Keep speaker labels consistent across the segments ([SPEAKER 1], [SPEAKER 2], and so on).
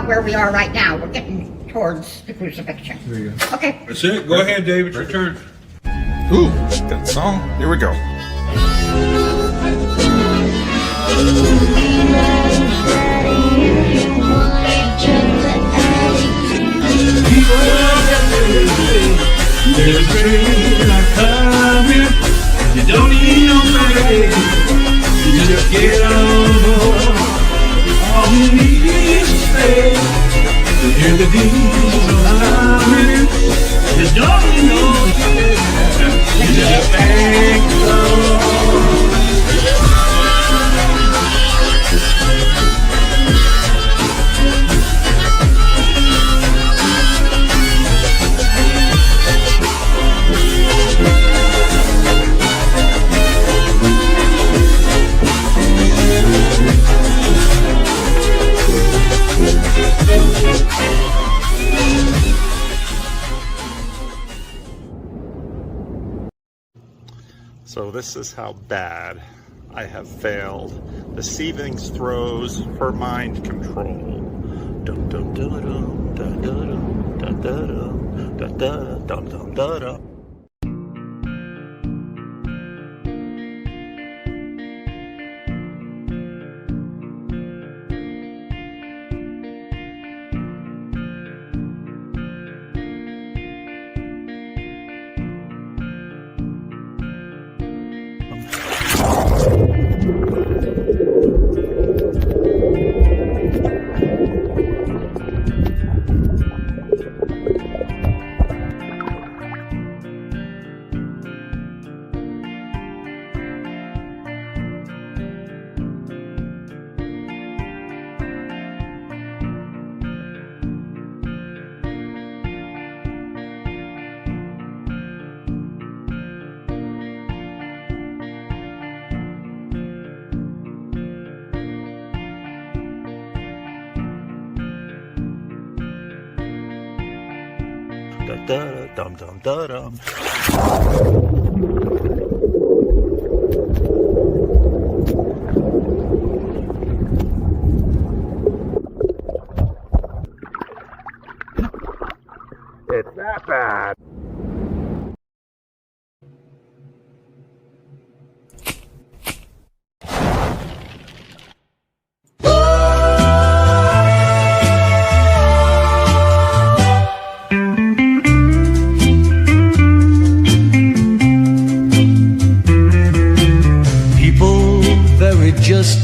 [SPEAKER 1] about where we are right now. We're getting towards the crucifixion.
[SPEAKER 2] There you go.
[SPEAKER 1] Okay.
[SPEAKER 3] That's it. Go ahead, David. Your turn.
[SPEAKER 2] Ooh, that song. Here we go.
[SPEAKER 3] There's a train coming. You don't need no money. You just get on board. All you need is space to hear the diesel humming. You don't need no space. You just thank the Lord.
[SPEAKER 2] So this is how bad I have failed this evening's throws for mind control. Dum dum dum dum dum dum dum dum dum dum dum dum. Dum dum dum dum. It's that bad.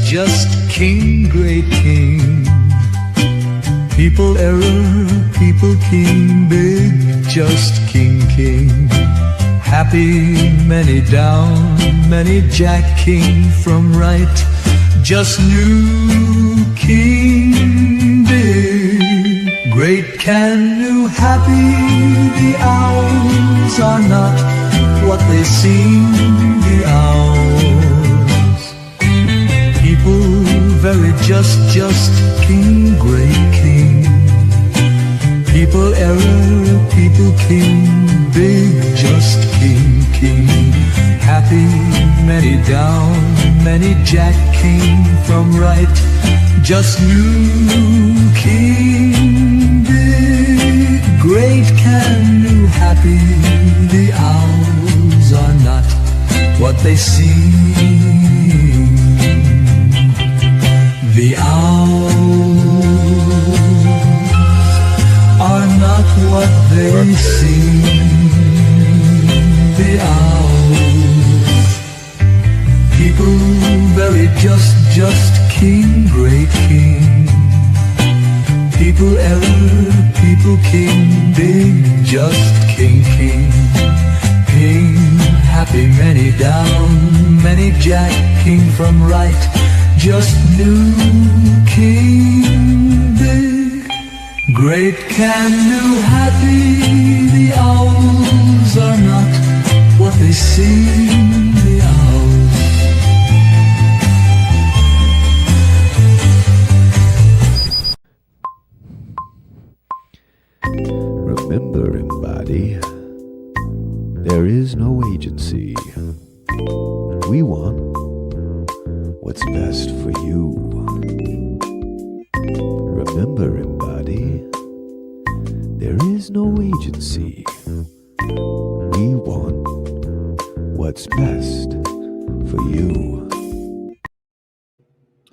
[SPEAKER 4] Just king, great king. People error, people king, big, just king, king. Happy, many down, many jack, king from right. Just new king, big, great, can, new, happy. The owls are not what they seem, the owls. Very just king, great king. People error, people king, big, just king, king. Happy, many down, many jack, king from right. Just new king, big, great, can, new, happy. The owls are not what they seem. The owls are not what they seem. The owls, people very just king, great king. People error, people king, big, just king, king. King, happy, many down, many jack, king from right. Just new king, big, great, can, new, happy. The owls are not what they seem. The owls.
[SPEAKER 5] Remember, embody, there is no agency. We want what's best for you. Remember, embody. is no agency. We want what's best for you.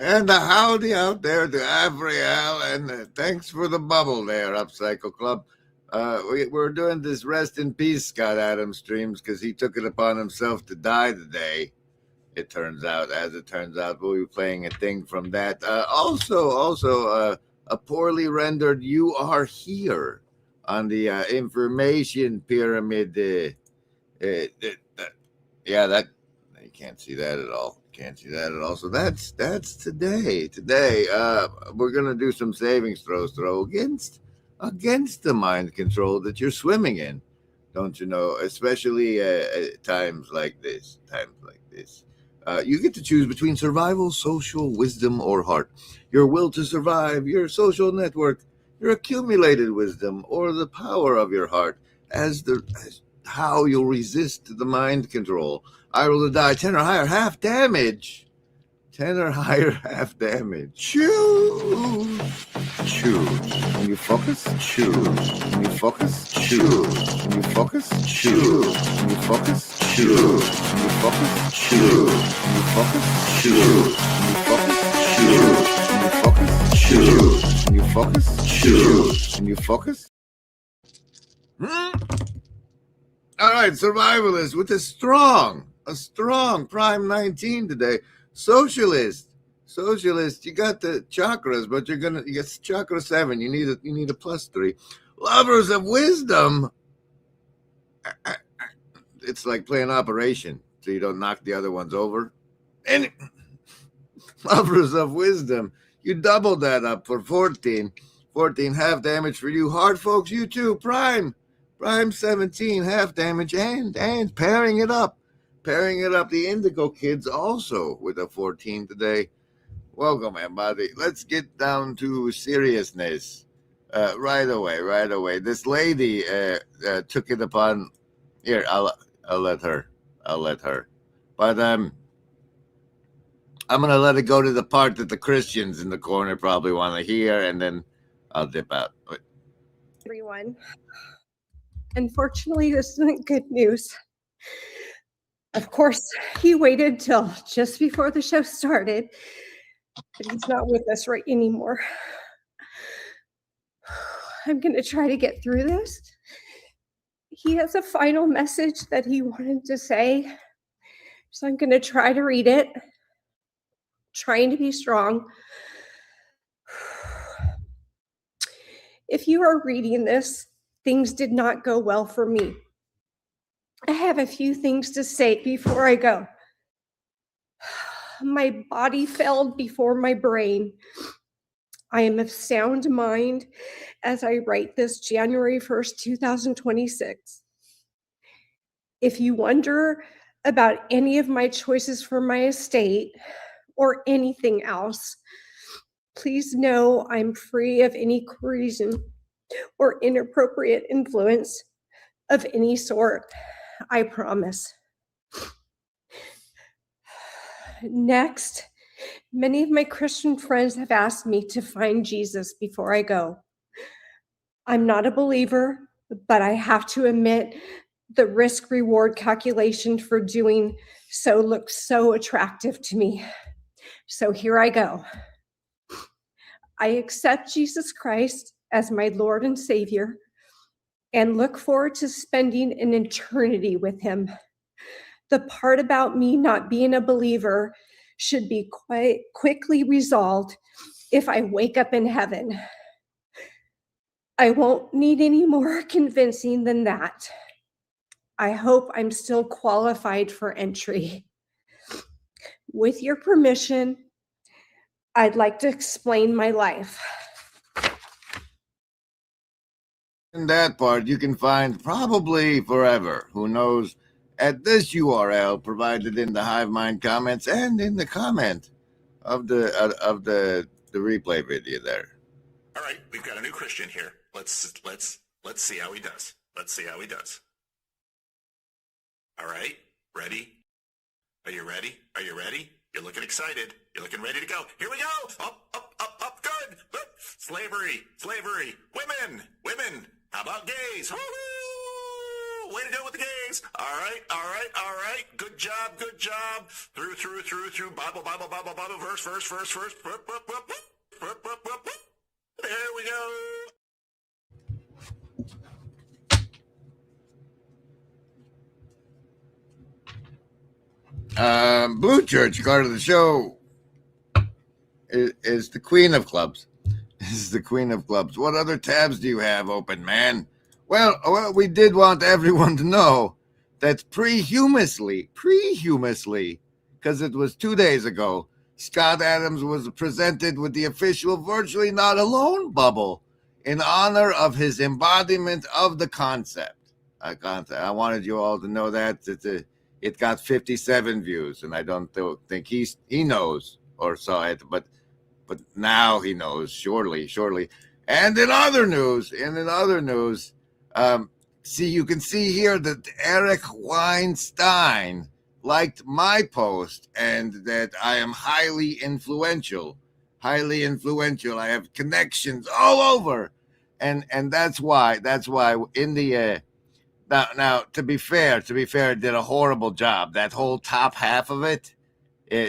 [SPEAKER 6] And a howdy out there to Avriel, and thanks for the bubble there, Upcycle Club. We're doing this rest in peace Scott Adams streams because he took it upon himself to die today. It turns out, we'll be playing a thing from that. Also, a poorly rendered "You Are Here" on the information pyramid. Yeah, that you can't see that at all. So that's today. Today, we're gonna do some savings throws against the mind control that you're swimming in. Don't you know? Especially at times like this. You get to choose between survival, social, wisdom, or heart. Your will to survive, your social network, your accumulated wisdom, or the power of your heart as how you'll resist the mind control. I roll the die 10 or higher, half damage. 10 or higher, half damage. Choose. When you focus, choose. When you focus, choose. When you focus, choose. When you focus, choose. When you focus, choose. When you focus, choose. When you focus, choose. When you focus, choose. When you focus. All right, survivalist with a strong prime 19 today. Socialist, you got the chakras, but you get chakra 7. You need a +3. Lovers of wisdom. It's like playing Operation, so you don't knock the other ones over. And lovers of wisdom, you double that up for 14. 14 half damage for you. Hard folks, you too. Prime 17 half damage and pairing it up. The Indigo Kids also with a 14 today. Welcome, everybody. Let's get down to seriousness right away. This lady took it upon. Here, I'll let her. But I'm gonna let it go to the part that the Christians in the corner probably want to hear, and then I'll dip out.
[SPEAKER 7] Everyone. Unfortunately, this isn't good news. Of course, he waited till just before the show started, but he's not with us right anymore. I'm going to try to get through this. He has a final message that he wanted to say, so I'm going to try to read it, trying to be strong. If you are reading this, things did not go well for me. I have a few things to say before I go. My body failed before my brain. I am of sound mind as I write this January 1st, 2026. If you wonder about any of my choices for my estate or anything else, please know I'm free of any coercion or inappropriate influence of any sort. I promise. Next, many of my Christian friends have asked me to find Jesus before I go. I'm not a believer, but I have to admit the risk-reward calculation for doing so looks so attractive to me. So here I go. I accept Jesus Christ as my Lord and Savior and look forward to spending an eternity with him. The part about me not being a believer should be quite quickly resolved if I wake up in heaven. I won't need any more convincing than that. I hope I'm still qualified for entry. With your permission, I'd like to explain my life.
[SPEAKER 6] In that part, you can find probably forever, who knows, at this URL provided in the Hive Mind comments and in the comment of the replay video there.
[SPEAKER 2] All right, we've got a new Christian here. Let's see how he does. All right, ready? Are you ready? You're looking excited. You're looking ready to go. Here we go. Up. Good. Slavery. Women.
[SPEAKER 8] How about gays? Woo-hoo! Way to go with the gays. All right. Good job. Through. Bible, verse. There we go.
[SPEAKER 6] Blue Church card of the show is the Queen of Clubs. This is the Queen of Clubs. What other tabs do you have open, man? Well, we did want everyone to know that prehumously, because it was 2 days ago, Scott Adams was presented with the official Virtually Not Alone bubble in honor of his embodiment of the concept. I wanted you all to know that. It got 57 views, and I don't think he knows or saw it, but now he knows, surely. And in other news, see, you can see here that Eric Weinstein liked my post and that I am highly influential. I have connections all over, and that's why in the now to be fair, it did a horrible job. That whole top half of it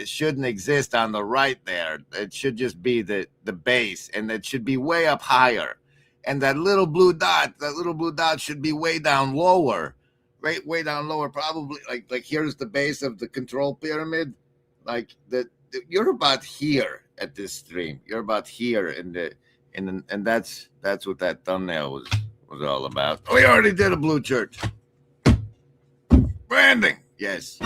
[SPEAKER 6] shouldn't exist on the right there. It should just be the base, and it should be way up higher. And that little blue dot should be way down lower, right? Way down lower, probably like here's the base of the control pyramid. Like you're about here at this stream. You're about here and that's what that thumbnail was all about. We already did a blue church. Branding, yes.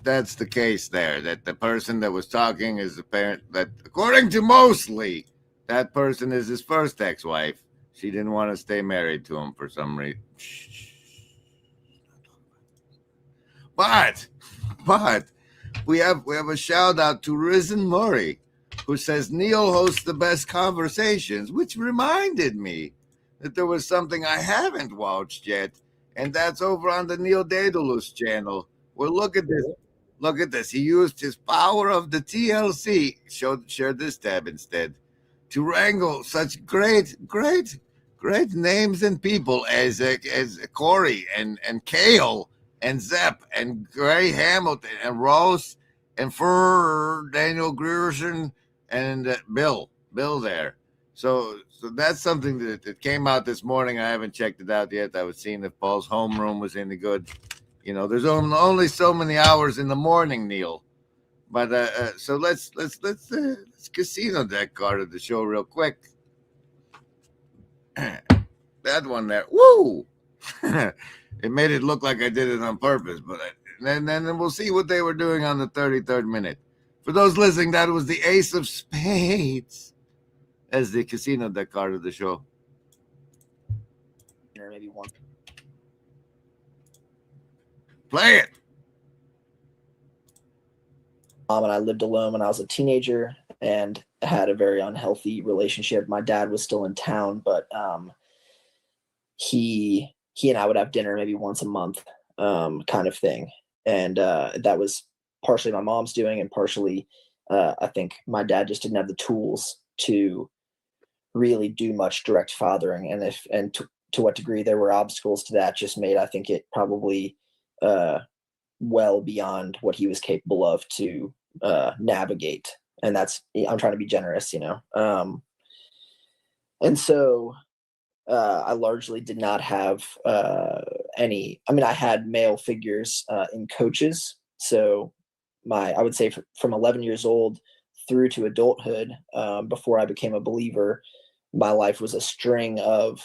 [SPEAKER 6] That's the case there, that the person that was talking is the parent that, according to mostly, that person is his first ex-wife. She didn't want to stay married to him for some reason. But we have a shout out to Risen Murray, who says Neil hosts the best conversations, which reminded me that there was something I haven't watched yet, and that's over on the Neil Daedalus channel. Well, look at this. He used his power of the TLC, shared this tab instead, to wrangle such great names and people as Corey and Kale and Zepp and Gray Hamilton and Rose and Fur Daniel Grierson and Bill there. So that's something that came out this morning. I haven't checked it out yet. I was seeing if Paul's homeroom was any good. You know, there's only so many hours in the morning, Neil. But so let's casino deck card of the show real quick. That one there, woo! It made it look like I did it on purpose, but then we'll see what they were doing on the 33rd minute. For those listening, that was the Ace of Spades as the casino deck card of the show.
[SPEAKER 9] Or maybe one.
[SPEAKER 6] Play it.
[SPEAKER 9] And I lived alone when I was a teenager and had a very unhealthy relationship. My dad was still in town, but he and I would have dinner maybe once a month, kind of thing. And that was partially my mom's doing, and partially I think my dad just didn't have the tools to really do much direct fathering. And to what degree there were obstacles to that just made, I think, it probably well beyond what he was capable of to navigate. and I'm trying to be generous, and so I largely did not have any. I mean, I had male figures in coaches. So I would say from 11 years old through to adulthood, before I became a believer, my life was a string of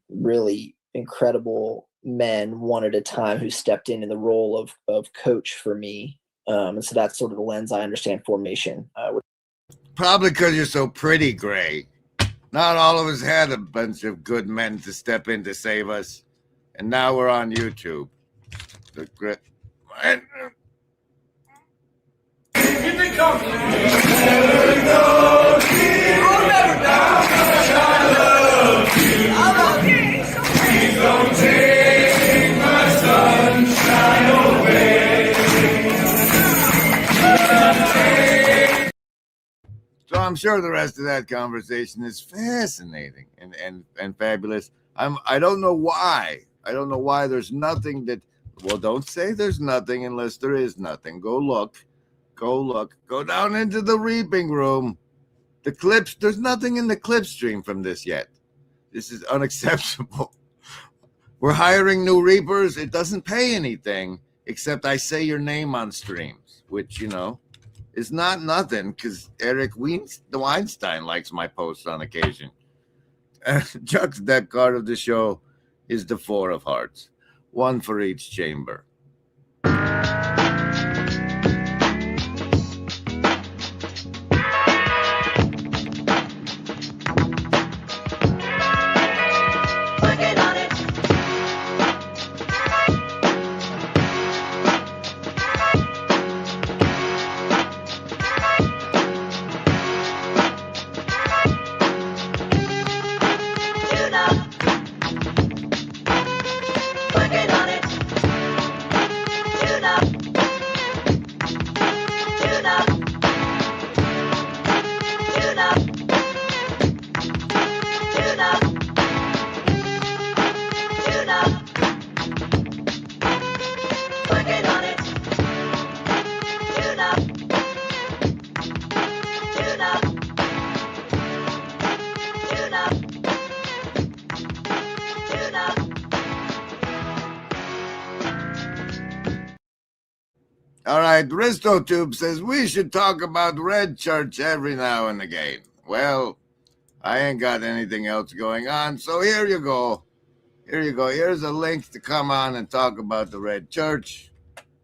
[SPEAKER 9] really incredible men, one at a time, who stepped in the role of coach for me. And so that's sort of the lens I understand formation.
[SPEAKER 6] Probably because you're so pretty, Gray. Not all of us had a bunch of good men to step in to save us. And now we're on YouTube. The grit. So I'm sure the rest of that conversation is fascinating and fabulous. I don't know why. I don't know why there's nothing that. Well, don't say there's nothing unless there is nothing. Go look. Go look. Go down into the reaping room. The clips. There's nothing in the clip stream from this yet. This is unacceptable. We're hiring new reapers. It doesn't pay anything except I say your name on streams, which, is not nothing because Eric Weinstein likes my posts on occasion. Chuck's deck card of the show is the Four of Hearts, one for each chamber. All right, RistoTube says we should talk about Red Church every now and again. Well, I ain't got anything else going on, so here you go. Here you go. Here's a link to come on and talk about the Red Church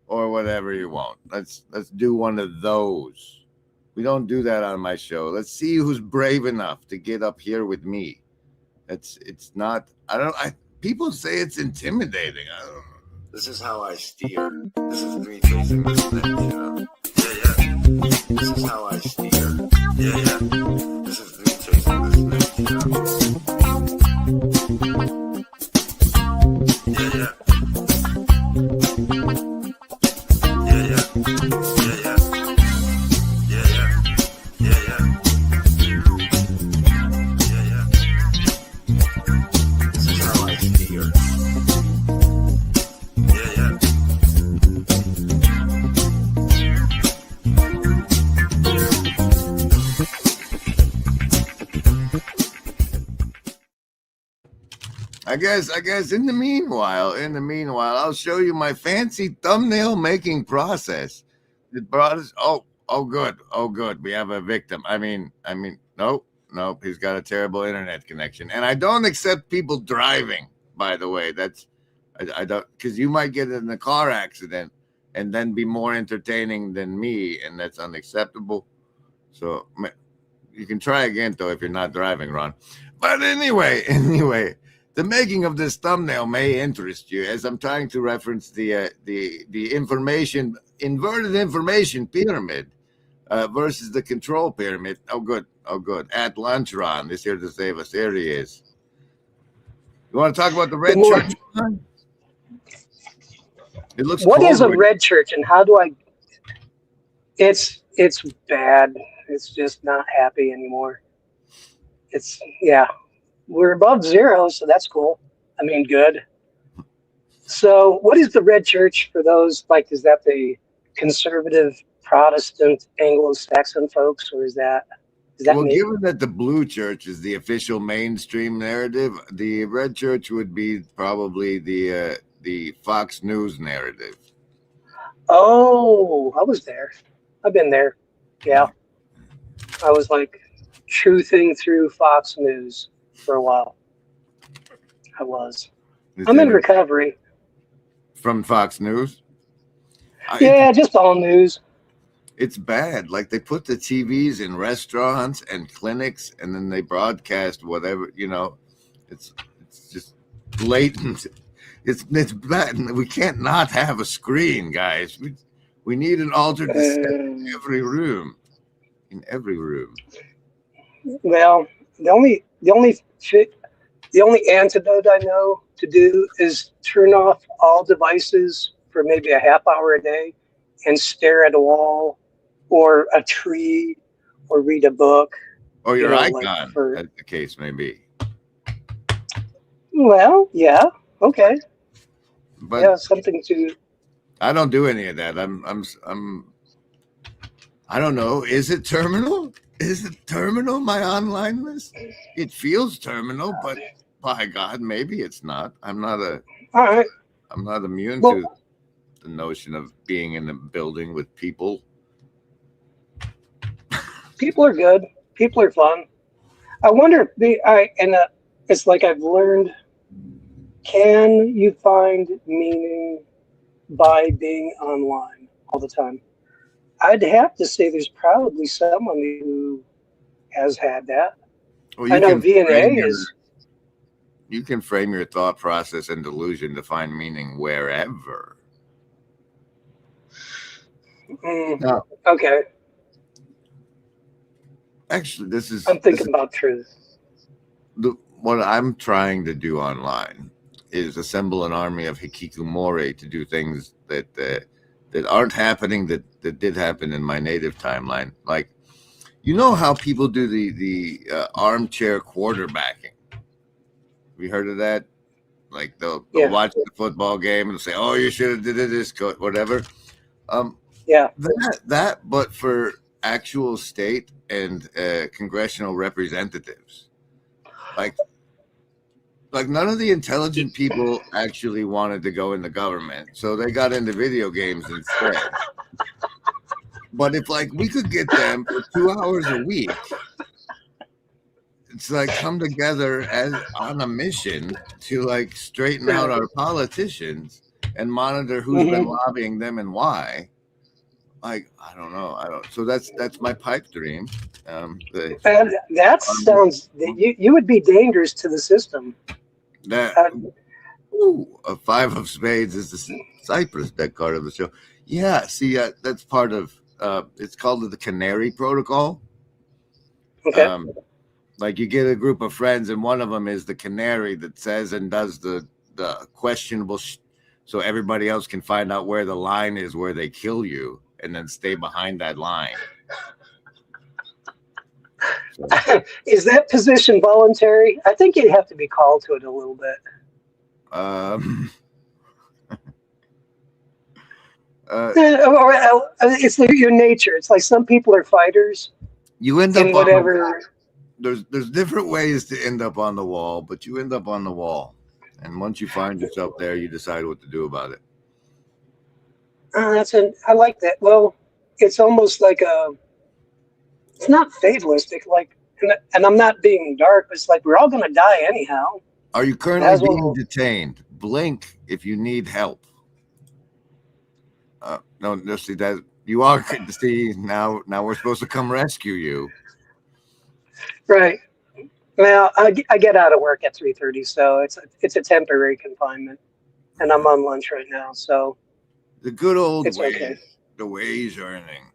[SPEAKER 6] or whatever you want. Let's do one of those. We don't do that on my show. Let's see who's brave enough to get up here with me. It's not. People say it's intimidating. I don't know. This is how I steer. This is me facing this net, Yeah. This is how I steer. Yeah. This is me chasing this net, Yeah. This is how I steer. I guess in the meanwhile, I'll show you my fancy thumbnail making process. It brought us. Oh, good. We have a victim. I mean, nope. He's got a terrible internet connection, and I don't accept people driving. By the way, I don't, because you might get in a car accident and then be more entertaining than me, and that's unacceptable. So you can try again though if you're not driving, Ron. But anyway. The making of this thumbnail may interest you, as I'm trying to reference the inverted information pyramid versus the control pyramid. Oh, good. At lunch, Ron is here to save us. There he is. You want to talk about the Red Church? It looks.
[SPEAKER 10] What is a Red Church, and how do I? It's bad. It's just not happy anymore. We're above zero, so that's cool. I mean, good. So what is the Red Church for those, is that the conservative Protestant Anglo-Saxon folks, or is that
[SPEAKER 6] Well,
[SPEAKER 10] me?
[SPEAKER 6] given that the blue church is the official mainstream narrative, the red church would be probably the Fox News narrative.
[SPEAKER 10] Oh, I was there. I've been there. Yeah, I was like truthing through Fox News for a while. I was. I'm in recovery.
[SPEAKER 6] From Fox News?
[SPEAKER 10] Yeah, just all news.
[SPEAKER 6] It's bad. Like they put the TVs in restaurants and clinics, and then they broadcast whatever, you know. It's just blatant. It's bad. We can't not have a screen, guys. We need an altered in every room. In every room.
[SPEAKER 10] Well, the only antidote I know to do is turn off all devices for maybe a half hour a day and stare at a wall or a tree or read a book.
[SPEAKER 6] Or your icon,
[SPEAKER 10] like
[SPEAKER 6] as the case may be.
[SPEAKER 10] Well, yeah, okay.
[SPEAKER 6] But
[SPEAKER 10] yeah, something to.
[SPEAKER 6] I don't do any of that. I don't know. Is it terminal? Is it terminal, my onlineness? It feels terminal, but by God, maybe it's not. I'm not immune to the notion of being in a building with people.
[SPEAKER 10] People are good. People are fun. I wonder if it's like I've learned, can you find meaning by being online all the time? I'd have to say there's probably someone who has had that.
[SPEAKER 6] Well,
[SPEAKER 10] I know VNA is.
[SPEAKER 6] You can frame your thought process and delusion to find meaning wherever.
[SPEAKER 10] No. Okay.
[SPEAKER 6] Actually,
[SPEAKER 10] I'm thinking about truth.
[SPEAKER 6] What I'm trying to do online is assemble an army of hikikomori to do things that aren't happening that did happen in my native timeline. Like, you know how people do the armchair quarterbacking? Have you heard of that? Like they'll watch the football game and say, "Oh, you should have did this, whatever."
[SPEAKER 10] Yeah.
[SPEAKER 6] That, but for actual state and congressional representatives, like none of the intelligent people actually wanted to go into government, so they got into video games instead. But if we could get them for 2 hours a week, it's come together as on a mission to straighten out our politicians and monitor who's been lobbying them and why. I don't know. So that's my pipe dream.
[SPEAKER 10] That sounds you would be dangerous to the system.
[SPEAKER 6] A 5 of spades is the Cypress deck card of the show. Yeah, see, that's part of. It's called the Canary Protocol.
[SPEAKER 10] Okay.
[SPEAKER 6] You get a group of friends, and one of them is the canary that says and does the questionable, so everybody else can find out where the line is where they kill you, and then stay behind that line. So.
[SPEAKER 10] Is that position voluntary? I think you'd have to be called to it a little bit. It's your nature. It's like some people are fighters.
[SPEAKER 6] You end up
[SPEAKER 10] whatever.
[SPEAKER 6] There's different ways to end up on the wall, but you end up on the wall, and once you find yourself there, you decide what to do about it.
[SPEAKER 10] I like that. Well, it's almost like it's not fatalistic. And I'm not being dark, but it's we're all going to die anyhow.
[SPEAKER 6] Are you currently being detained? Blink if you need help. No, see that you are. See now we're supposed to come rescue you.
[SPEAKER 10] Right. Well, I get out of work at 3:30, so it's a temporary confinement, and I'm on lunch right now. So
[SPEAKER 6] the good old ways,
[SPEAKER 10] okay.
[SPEAKER 6] The wage earning.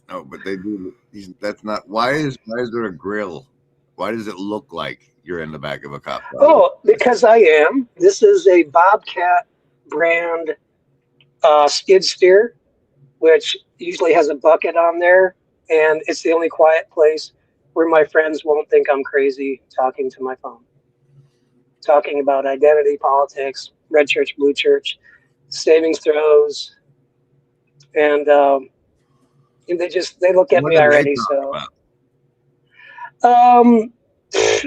[SPEAKER 6] No, but they do. That's not. Why is there a grill? Why does it look like you're in the back of a cop car?
[SPEAKER 10] Oh, because I am. This is a Bobcat brand skid steer, which usually has a bucket on there, and it's the only quiet place where my friends won't think I'm crazy talking to my phone, talking about identity politics, red church, blue church, savings throws, and And they look at
[SPEAKER 6] What
[SPEAKER 10] me
[SPEAKER 6] do they
[SPEAKER 10] already.
[SPEAKER 6] talk
[SPEAKER 10] So,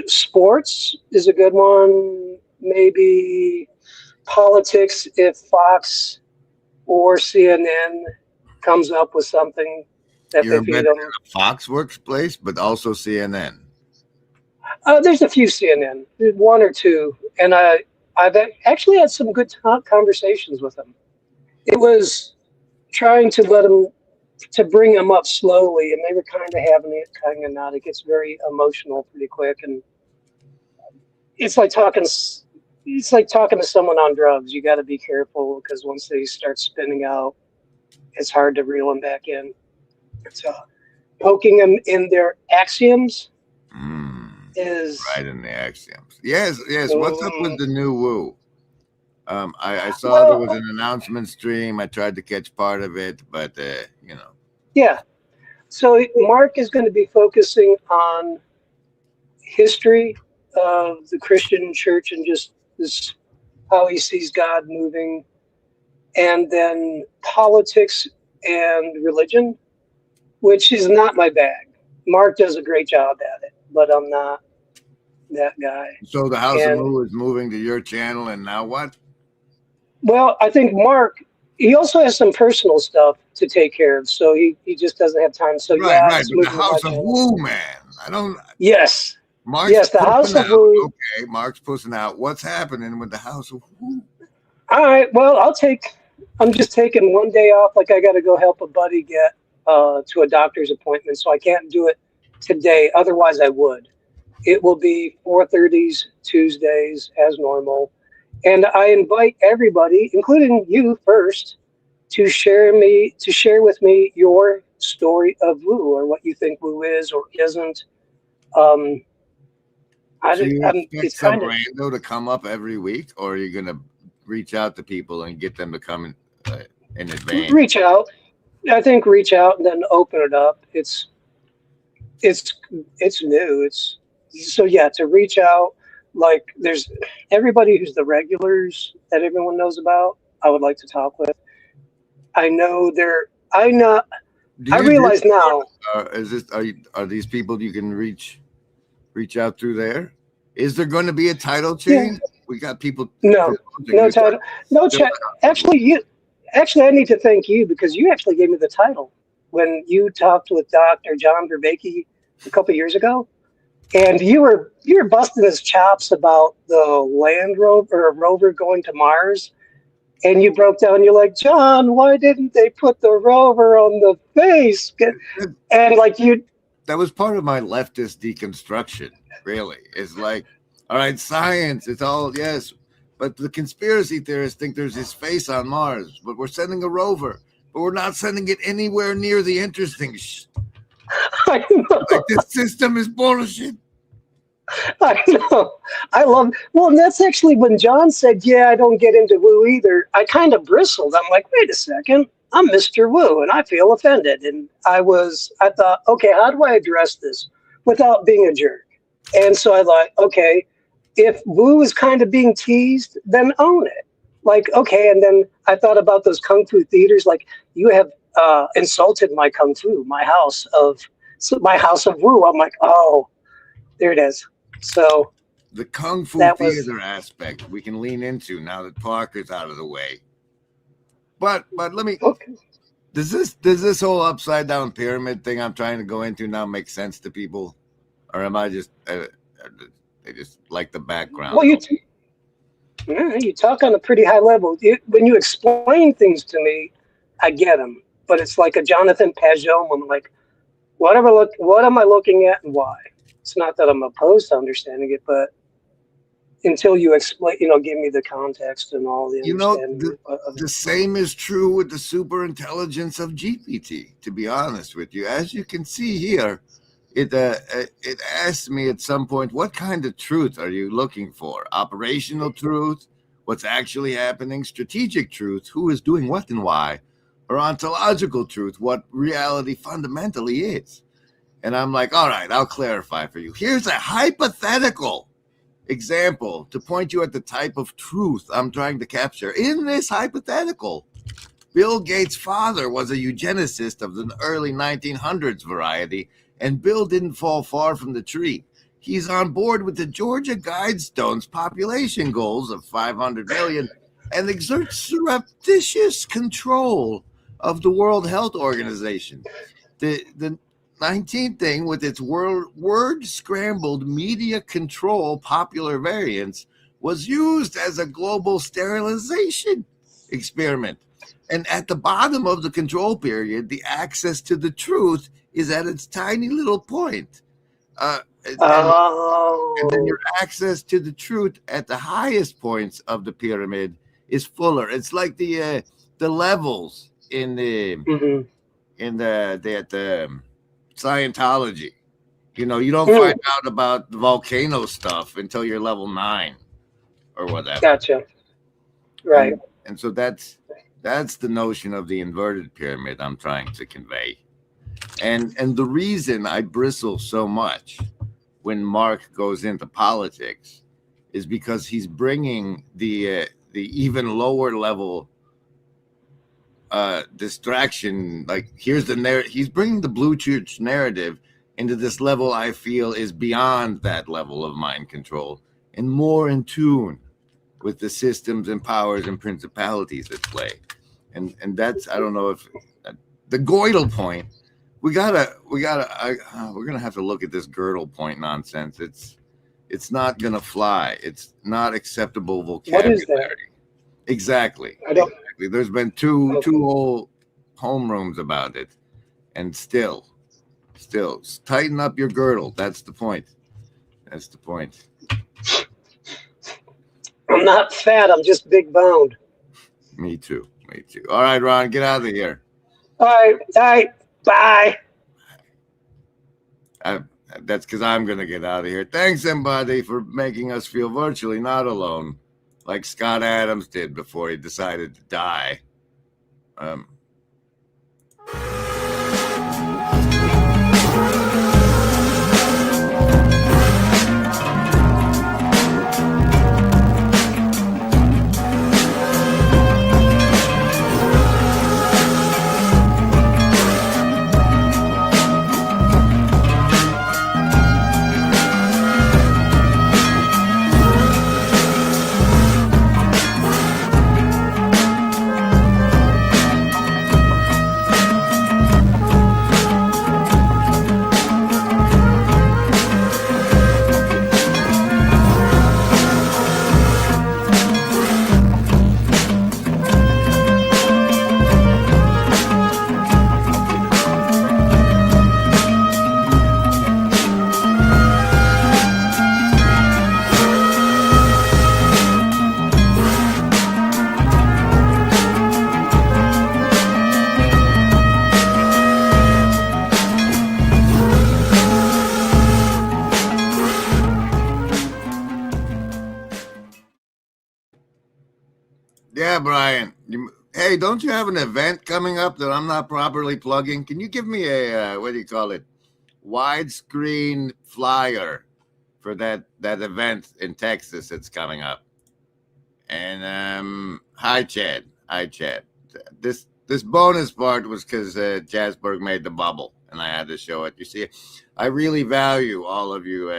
[SPEAKER 10] sports is a good one. Maybe politics if Fox or CNN comes up with something that
[SPEAKER 6] You're
[SPEAKER 10] they feed
[SPEAKER 6] embedded
[SPEAKER 10] them.
[SPEAKER 6] in a Fox workplace, but also CNN.
[SPEAKER 10] There's a few CNN, one or two, and I've actually had some good conversations with them. It was trying to bring them up slowly, and they were kind of having it, kind of not. It gets very emotional pretty quick, and it's like talking. It's like talking to someone on drugs. You got to be careful because once they start spinning out, it's hard to reel them back in. So poking them in their axioms is
[SPEAKER 6] right in the axioms. Yes. What's up with the new Woo? I saw
[SPEAKER 10] Well,
[SPEAKER 6] there was an announcement stream. I tried to catch part of it, but
[SPEAKER 10] Yeah. So Mark is going to be focusing on history of the Christian church and just this how he sees God moving, and then politics and religion, which is not my bag. Mark does a great job at it, but I'm not that guy.
[SPEAKER 6] So the House
[SPEAKER 10] And
[SPEAKER 6] of Moo is moving to your channel, and now what?
[SPEAKER 10] well, I think Mark, he also has some personal stuff to take care of, so he just doesn't have time. So
[SPEAKER 6] Right.
[SPEAKER 10] it's
[SPEAKER 6] But the
[SPEAKER 10] moving to my
[SPEAKER 6] House of
[SPEAKER 10] channel.
[SPEAKER 6] Woo, man, I don't.
[SPEAKER 10] Yes.
[SPEAKER 6] Mark's
[SPEAKER 10] Yes, the House
[SPEAKER 6] pussing
[SPEAKER 10] of
[SPEAKER 6] out.
[SPEAKER 10] Woo.
[SPEAKER 6] Okay, Mark's pussing out. What's happening with the House of Woo?
[SPEAKER 10] All right. Well, I'm just taking one day off. Like I got to go help a buddy get to a doctor's appointment, so I can't do it today. Otherwise, I would. It will be 4:30s Tuesdays as normal, and I invite everybody, including you first, to share with me your story of Woo or what you think Woo is or isn't.
[SPEAKER 6] So you expect
[SPEAKER 10] It's
[SPEAKER 6] some
[SPEAKER 10] kind of
[SPEAKER 6] rando to come up every week, or are you gonna reach out to people and get them to come in advance?
[SPEAKER 10] reach out. I think reach out and then open it up. It's new. It's so yeah, to reach out, like there's everybody who's the regulars that everyone knows about, I would like to talk with. I know
[SPEAKER 6] Do
[SPEAKER 10] I
[SPEAKER 6] you
[SPEAKER 10] realize now.
[SPEAKER 6] Are these people you can reach out through there? Is there going to be a title change? We got people.
[SPEAKER 10] No title, no check. Actually, I need to thank you because you actually gave me the title when you talked with Dr. John Vervaeke a couple of years ago, and you were busting his chops about the Land Rover or rover going to Mars, and you broke down. You're like, John, why didn't they put the rover on the face? And like you.
[SPEAKER 6] That was part of my leftist deconstruction. Really, it's like, all right, science. It's all yes. But the conspiracy theorists think there's his face on Mars, but we're sending a rover, but we're not sending it anywhere near the interesting
[SPEAKER 10] I know.
[SPEAKER 6] Like this system is bullshit.
[SPEAKER 10] I know. Well, and that's actually when John said, yeah, I don't get into Woo either. I kind of bristled. I'm like, wait a second. I'm Mr. Woo and I feel offended. And I thought, okay, how do I address this without being a jerk? And so I thought, okay, if Woo is kind of being teased, then own it. Like, okay. And then I thought about those Kung Fu theaters. Like, you have insulted my Kung Fu, my house of Woo. I'm like, oh, there it is. So
[SPEAKER 6] the Kung Fu theater aspect we can lean into now that Parker's out of the way. But let me.
[SPEAKER 10] Okay.
[SPEAKER 6] Does this whole upside down pyramid thing I'm trying to go into now make sense to people, or am I just they just like the background?
[SPEAKER 10] Well, you talk on a pretty high level. When you explain things to me, I get them. But it's like a Jonathan Pajot. I'm like, what am I looking at and why? It's not that I'm opposed to understanding it, but until you explain, give me the context and all the understanding.
[SPEAKER 6] The same is true with the super intelligence of GPT, to be honest with you. As you can see here, it asked me at some point, what kind of truth are you looking for? Operational truth, what's actually happening, strategic truth, who is doing what and why, or ontological truth, what reality fundamentally is. And I'm like, all right, I'll clarify for you. Here's a hypothetical example to point you at the type of truth I'm trying to capture. In this hypothetical, Bill Gates' father was a eugenicist of the early 1900s variety, and Bill didn't fall far from the tree. He's on board with the Georgia Guidestone's population goals of 500 million and exerts surreptitious control of the World Health Organization. The 19th thing, with its word-scrambled media control popular variants, was used as a global sterilization experiment. And at the bottom of the control period, the access to the truth is at its tiny little point. And then your access to the truth at the highest points of the pyramid is fuller. It's like the levels in the Scientology. You know, you don't find out about the volcano stuff until you're level 9 or whatever.
[SPEAKER 10] Gotcha. Right.
[SPEAKER 6] And so that's the notion of the inverted pyramid I'm trying to convey. And the reason I bristle so much when Mark goes into politics is because he's bringing the even lower level distraction. Like, here's the narrative. He's bringing the blue church narrative into this level I feel is beyond that level of mind control and more in tune with the systems and powers and principalities at play. And that's, I don't know if the Gödel point, we're gonna have to look at this Gödel point nonsense. It's not gonna fly. It's not acceptable vocabulary.
[SPEAKER 10] What is that?
[SPEAKER 6] Exactly. Exactly. There's been two whole homerooms about it, and still tighten up your girdle. That's the point. That's the point.
[SPEAKER 10] I'm not fat. I'm just big boned.
[SPEAKER 6] Me too. All right, Ron, get out of here.
[SPEAKER 10] All right. Bye.
[SPEAKER 6] That's because I'm going to get out of here. Thanks, everybody, for making us feel virtually not alone, like Scott Adams did before he decided to die. Yeah, Brian. Hey, don't you have an event coming up that I'm not properly plugging? Can you give me a what do you call it? Widescreen flyer for that event in Texas that's coming up. And hi Chad. This bonus part was because Jasberg made the bubble, and I had to show it. You see, I really value all of you,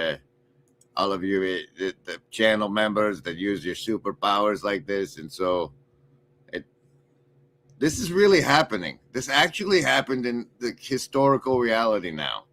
[SPEAKER 6] the channel members that use your superpowers like this, and so this is really happening. This actually happened in the historical reality now.